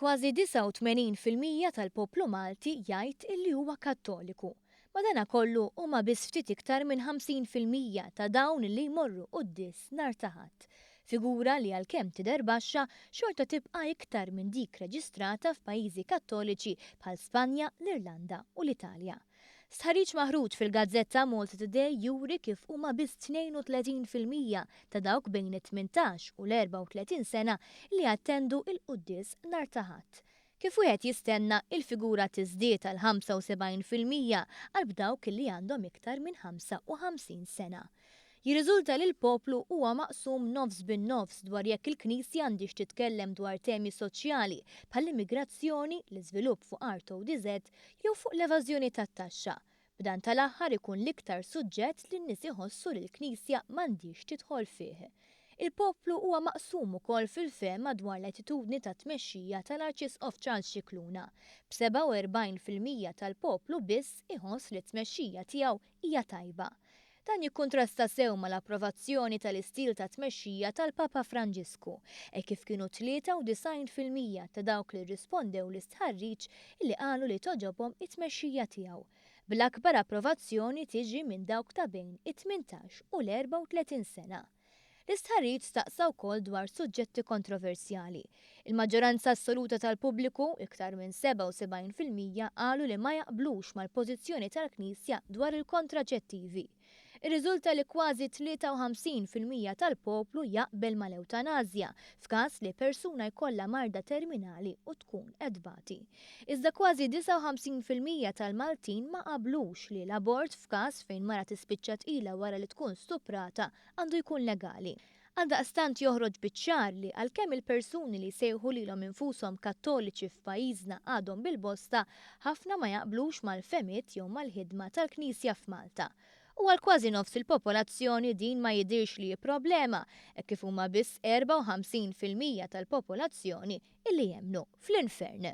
Kważi 89% tal-poplu Malti jgħid illi huwa Kattoliku. Madankollu huma biss ftit iktar minn 50% ta' dawn li jmorru qudies nhar ta' Ħadd. Figura li għalkemm tidher baxxa xorta tibqa' iktar minn dik reġistrata f'pajjiżi Kattoliċi bħal Spanja, l-Irlanda u l-Italja. Stħarriġ maħruġ fil-Gazzetta Malta Today juri kif huma biss 32% ta' dawk bejn it-18 u l-34 sena li attendu il-qudies nhar ta' Ħadd. Kif wieħed jistenna il-figura tiżdied għal 75% għal dawk li għandhom iktar minn 55 sena. Jirriżulta li l-poplu huwa maqsum nofs bin-nofs dwar jekk il-Knisja għandix titkellem dwar temi soċjali bħall-immigrazzjoni, l-iżvilupp fuq art ODZ jew fuq l-evażjoni tat-taxxa. B'dan tal-aħħar ikun l-iktar suġġett li n-nies iħossu li l-Knisja m'għandix tidħol fih. Il-poplu huwa maqsum ukoll fil-fehma dwar l-attitudni ta' tmexxija tal-Arċisqof Charles Scicluna. b'47% tal-poplu biss iħoss li t-tmexxija tiegħu hija tajba. Dan jikkontrasta sew mal-approvazzjoni tal-istil ta' tmexxija tal-Papa Franġisku, kif kienu 93% ta' dawk li rrispondew l-istħarriġ li qalu li toġobhom it-tmexxija tiegħu. Bl-akbar approvazzjoni tiġi minn dawk ta' bejn it-18 u l-34 sena. L-istħarriġ staqsa wkoll dwar suġġetti kontroversjali. Il-maġġoranza assoluta tal-pubbliku, iktar minn 77% qalu li ma jaqblux mal-pożizzjoni tal-Knisja dwar il-kontraċettivi. Ir-riżulta li kważi 53% tal-poplu jaqbel mal-eutanazja f'każ li persuna jkollha marda terminali u tkun qedbati. Iżda kważi 59% tal-Maltin ma qablux li l-abort f'każ fejn mara tispiċċa tqila wara li tkun stuprata għandu jkun legali. Għaldaqstant joħroġ biċ-ċar li għalkemm il-persuni li sejħu lilhom infushom Kattoliċi f'pajjiżna għadhom bil-bosta, ħafna ma jaqblux mal-femiet jew mal-ħidma tal-Knisja f'Malta. U għal kważi nofs il-popolazzjoni din ma jidirx li problema, kif huma biss 54% tal-popolazzjoni illi jemmnu fl-infern.